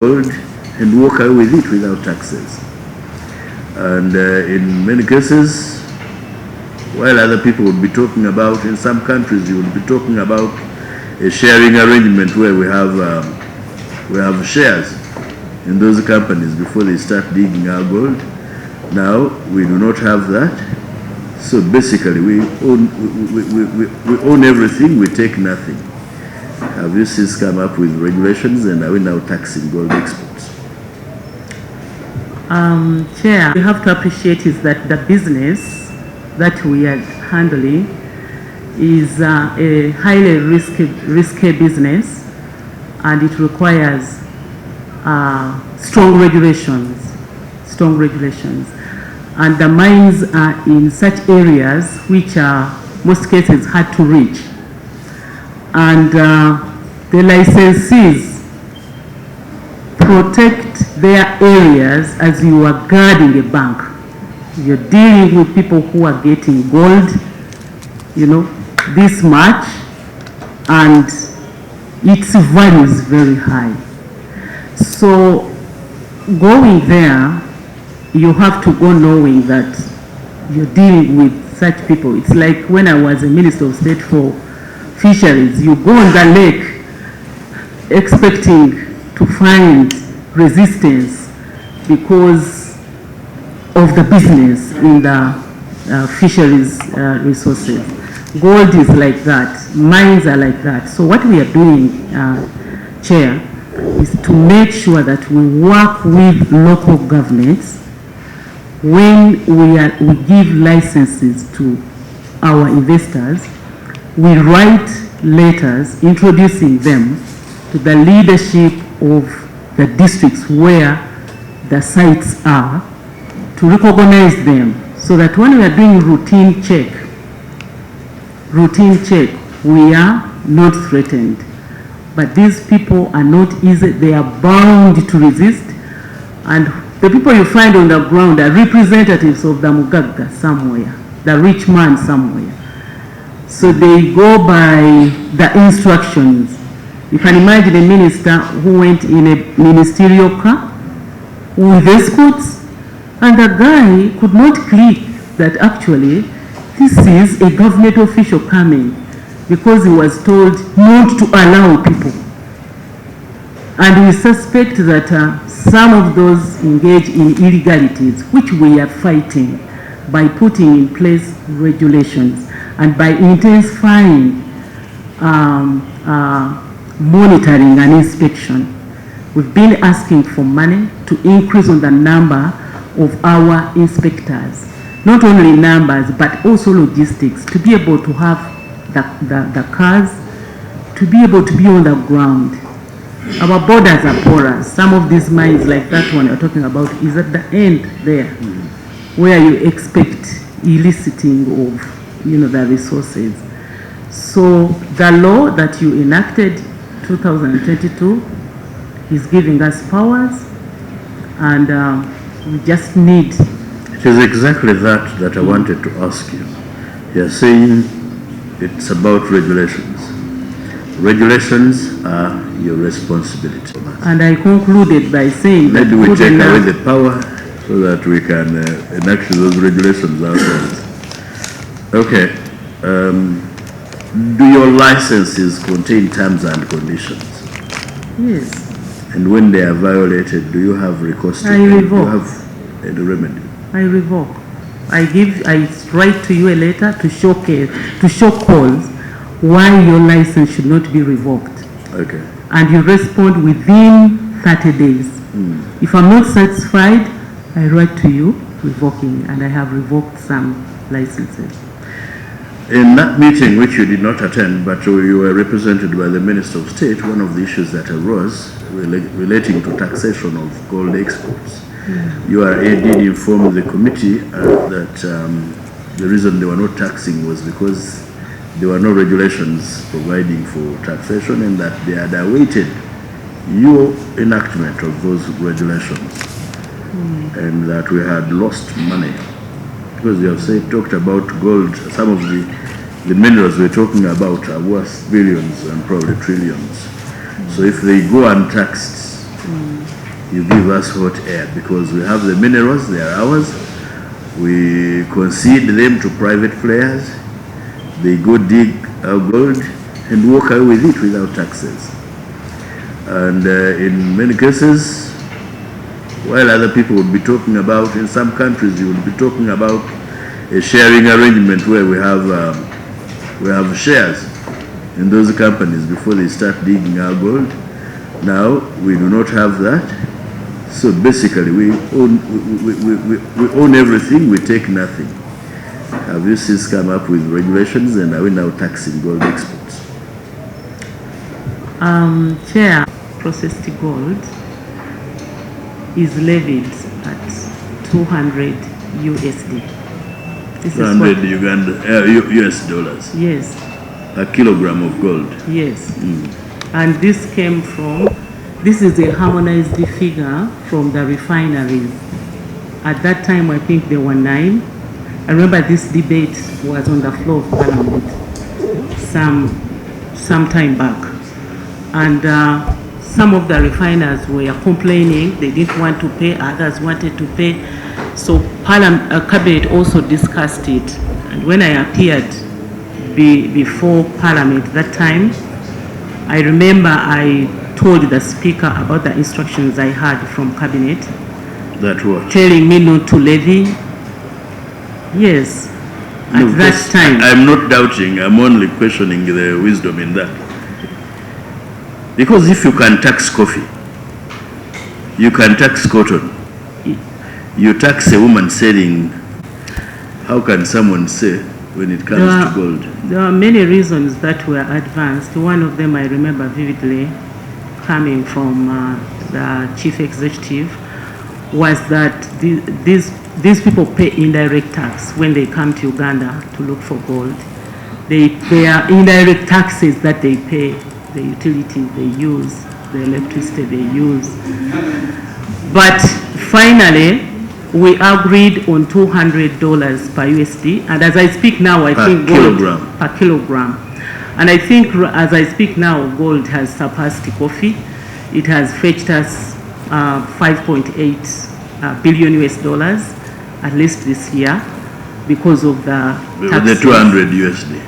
gold and walk away with it without taxes. And in many cases, while other people would be talking about, in some countries you would be talking about a sharing arrangement where we have shares in those companies before they start digging our gold. Now we do not have that. So basically we own everything, we take nothing. Have you since come up with regulations, and are we now taxing gold exports? Chair, we have to appreciate is that the business that we are handling is a highly risky business, and it requires strong regulations. And the mines are in such areas which are most cases hard to reach. And the licensees protect their areas as you are guarding a bank. You're dealing with people who are getting gold, this much, and its value is very high. So going there, you have to go knowing that you're dealing with such people. It's like when I was a Minister of State for Fisheries, you go on the lake expecting to find resistance because of the business in the fisheries resources. Gold is like that, mines are like that. So what we are doing, Chair, is to make sure that we work with local governments when we give licenses to our investors. We write letters introducing them to the leadership of the districts where the sites are, to recognize them, so that when we are doing routine check, we are not threatened. But these people are not easy, they are bound to resist, and the people you find on the ground are representatives of the Mugaga somewhere, the rich man somewhere. So they go by the instructions. You can imagine a minister who went in a ministerial car with escorts, and the guy could not click that actually this is a government official coming, because he was told not to allow people. And we suspect that some of those engage in illegalities, which we are fighting by putting in place regulations and by intensifying monitoring and inspection. We've been asking for money to increase on the number of our inspectors, not only numbers but also logistics, to be able to have the cars, to be able to be on the ground. Our borders are porous. Some of these mines, like that one you're talking about, is at the end there, where you expect eliciting of the resources. So the law that you enacted 2022 is giving us powers, and we just need. It is exactly that I wanted to ask you. You're saying it's about regulations. Regulations are your responsibility. And I concluded by saying maybe we take away the power so that we can enact those regulations ourselves. Okay. Do your licenses contain terms and conditions? Yes. And when they are violated, do you have recourse to I revoke. Do you have any remedy? I revoke. I write to you a letter to show cause why your license should not be revoked. Okay. And you respond within 30 days. If I'm not satisfied, I write to you revoking, and I have revoked some licenses. In that meeting, which you did not attend, but you were represented by the Minister of State, one of the issues that arose relating to taxation of gold exports. You did inform the committee that the reason they were not taxing was because there were no regulations providing for taxation, and that they had awaited your enactment of those regulations, and that we had lost money. Because you have talked about gold, some of the minerals we're talking about are worth billions and probably trillions. So if they go untaxed, You give us hot air because we have the minerals, they are ours. We concede them to private players. They go dig our gold and walk away with it without taxes. And in many cases, while other people would be talking about, in some countries you would be talking about a sharing arrangement where we have shares in those companies before they start digging our gold. Now we do not have that. So basically we own everything, we take nothing. Have you since come up with regulations, and are we now taxing gold exports? Chair, processed gold is levied at 200 USD. This 200 US dollars. Yes. A kilogram of gold. Yes. And this came from, this is a harmonized figure from the refineries. At that time, I think there were 9. I remember this debate was on the floor of Parliament some time back. And some of the refiners were complaining, they didn't want to pay, others wanted to pay. So Cabinet also discussed it. And when I appeared before Parliament that time, I remember I told the Speaker about the instructions I had from Cabinet. That what? Telling me not to levy. Yes, at that time. I'm not doubting, I'm only questioning the wisdom in that. Because if you can tax coffee, you can tax cotton, you tax a woman selling, how can someone say when it comes to gold? There are many reasons that were advanced. One of them I remember vividly coming from the chief executive was that these people pay indirect tax when they come to Uganda to look for gold. They are indirect taxes that they pay, the utilities they use, the electricity they use. But finally, we agreed on $200 per USD, and as I speak now, I think gold per kilogram. And I think as I speak now, gold has surpassed coffee. It has fetched us 5.8 billion US dollars, at least this year, because of the taxes. The 200 USD.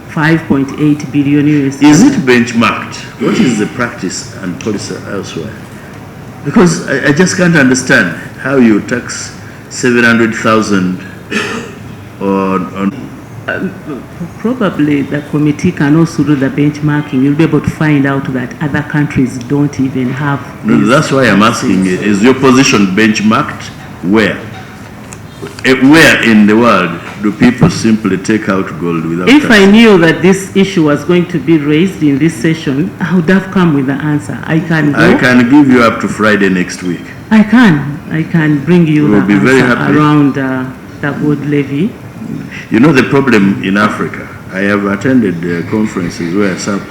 5.8 billion USD. Is it benchmarked? What is the practice and policy elsewhere? Because I just can't understand how you tax 700,000 on probably the committee can also do the benchmarking. You'll be able to find out that other countries don't even have. No, that's why I'm asking, is your position benchmarked? Where? Where in the world do people simply take out gold without If taxing? I knew that this issue was going to be raised in this session, I would have come with the answer. I can give you up to Friday next week. I can bring you the answer around the gold levy. You know the problem in Africa, I have attended conferences where some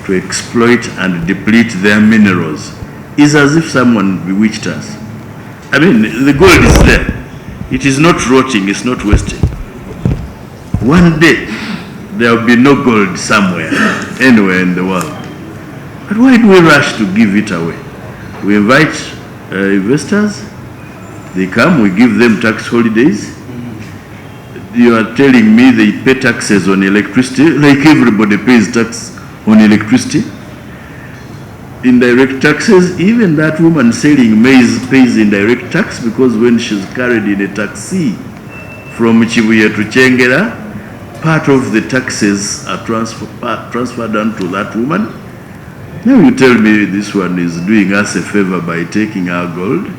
to exploit and deplete their minerals is as if someone bewitched us. I mean, the gold is there. It is not rotting, it's not wasting. One day, there will be no gold somewhere, anywhere in the world. But why do we rush to give it away? We invite investors, they come, we give them tax holidays. You are telling me they pay taxes on electricity, like everybody pays tax on electricity. Indirect taxes, even that woman selling maize pays indirect tax, because when she's carried in a taxi from Chibuye to Chengera, part of the taxes are transferred on to that woman. Now you tell me this one is doing us a favor by taking our gold?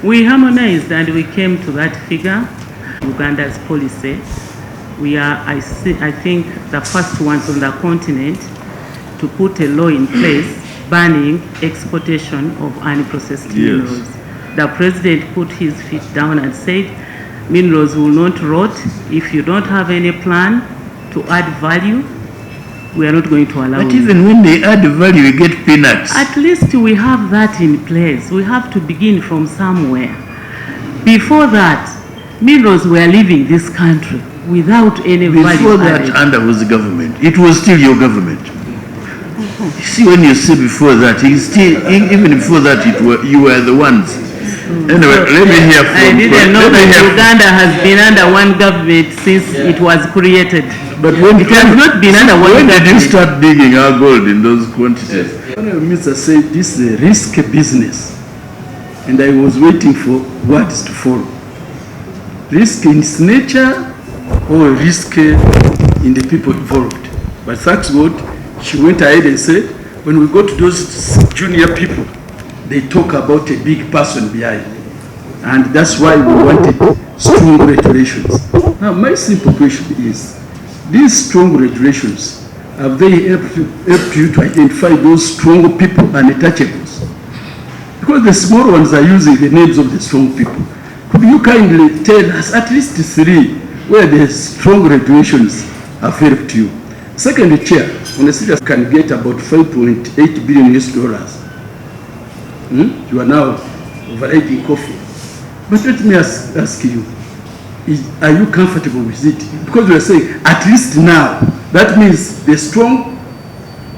We harmonized and we came to that figure. Uganda's policy. We are, I think, the first ones on the continent to put a law in place banning exportation of unprocessed minerals. The president put his feet down and said, minerals will not rot. If you don't have any plan to add value, we are not going to allow it. But even when they add value, you get peanuts. At least we have that in place. We have to begin from somewhere. Before that, minerals were leaving this country without any value. Before that, under whose government? It was still your government. See, when you see before that, even before that, you were the ones. Anyway, let me hear from... I didn't know that Uganda has been under one government since it was created. But when it has not been under one government. When did you start digging our gold in those quantities? Mr. said this is a risky business, and I was waiting for words to follow. Risk in its nature or risk in the people involved. But thanks God, she went ahead and said, when we go to those junior people, they talk about a big person behind. And that's why we wanted strong regulations. Now, my simple question is, these strong regulations, have they helped you to identify those strong people and untouchables? Because the small ones are using the names of the strong people. Could you kindly tell us at least 3 where the strong regulations have helped you? Second, Chair, on the city can get about 5.8 billion US dollars. You are now overriding coffee. But let me ask you, are you comfortable with it? Because we are saying, at least now, that means the strong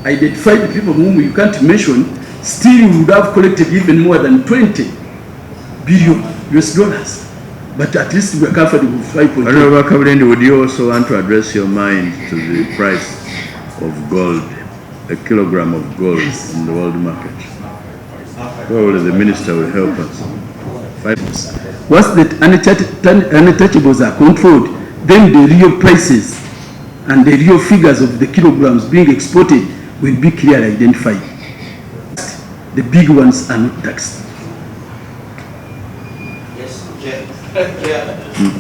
identified people whom you can't mention, still you would have collected even more than 20 billion US dollars. But at least we are comfortable with 5.8. Would you also want to address your mind to the price of gold, a kilogram of gold in the world market? Probably the minister will help us. Once the untouchables are controlled, then the real prices and the real figures of the kilograms being exported will be clearly identified. The big ones are not taxed.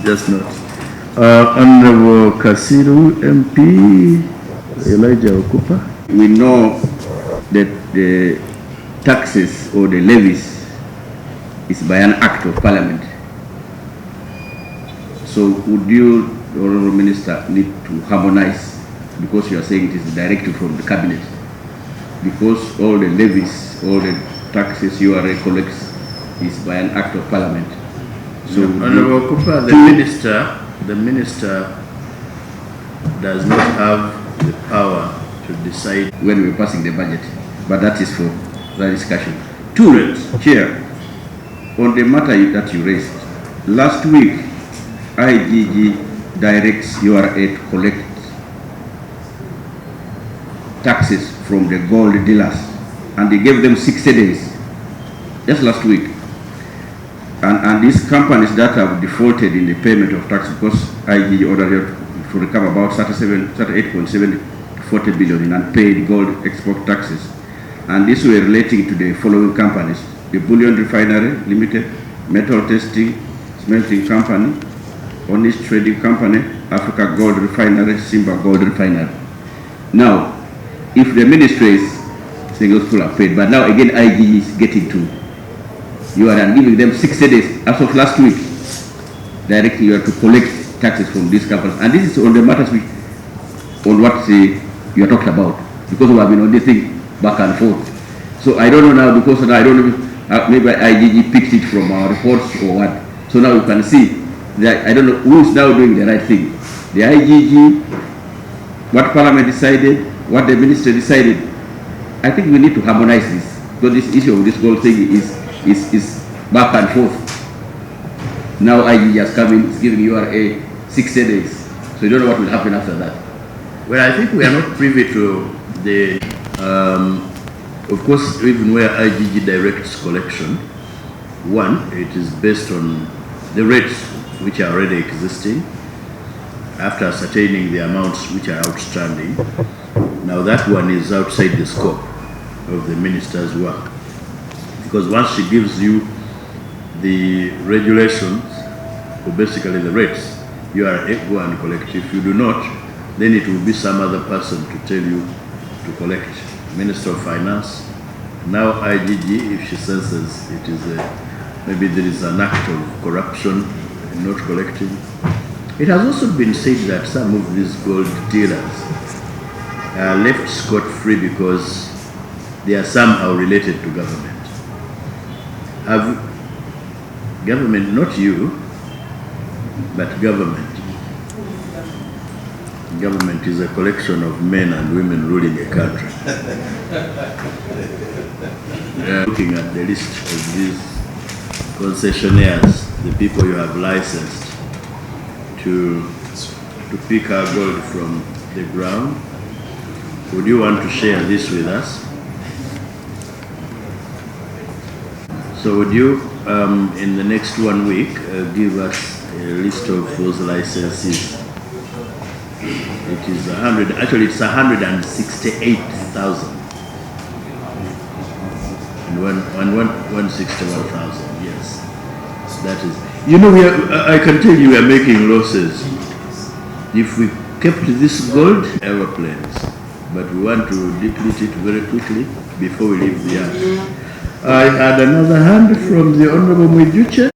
Just not. Honorable Kasiru MP, Elijah Okupa. We know that the taxes or the levies is by an act of parliament. So would you, Honorable Minister, need to harmonize, because you are saying it is a directive from the cabinet, because all the levies, all the taxes URA collects is by an act of parliament. So Honorable Kupa, the minister does not have the power to decide when we're passing the budget, but that is for the discussion. Two, Chair, on the matter that you raised, last week IGG directs URA to collect taxes from the gold dealers, and they gave them 60 days, just last week. And these companies that have defaulted in the payment of tax, because IGG ordered to recover about 38.7 to 40 billion in unpaid gold export taxes. And these were relating to the following companies: the Bullion Refinery Limited, Metal Testing Smelting Company, Honest Trading Company, Africa Gold Refinery, Simba Gold Refinery. Now, if the ministry is single full are paid, but now again IGG is getting to, you are giving them 60 days as of last week, directly you are to collect taxes from these companies. And this is on the matters on what you are talking about, because we have been on this thing back and forth. So I don't know now, because now I don't know, maybe IGG picked it from our reports or what. So now you can see that I don't know who is now doing the right thing. The IGG, what Parliament decided, what the minister decided. I think we need to harmonize this, because this issue of this whole thing is back and forth. Now IGG has come in, is giving URA 60 days. So you don't know what will happen after that. Well, I think we are not privy to the, of course, even where IGG directs collection. One, it is based on the rates which are already existing, after ascertaining the amounts which are outstanding. Now that one is outside the scope of the minister's work, because once she gives you the regulations, or basically the rates, you are go and collect. If you do not, then it will be some other person to tell you to collect. Minister of Finance. Now IGG, if she senses it is maybe there is an act of corruption in not collecting. It has also been said that some of these gold dealers are left scot-free because they are somehow related to government. Government, not you, but government, Government is a collection of men and women ruling a country. Looking at the list of these concessionaires, the people you have licensed to pick our gold from the ground, would you want to share this with us? So would you, in the next 1 week, give us a list of those licenses? It is 100, actually it's 168,000. And 161,000, yes. That is, you know, I can tell you we are making losses. If we kept this gold, aeroplanes, but we want to deplete it very quickly before we leave the earth. I had another hand from the Honorable Mwijuche.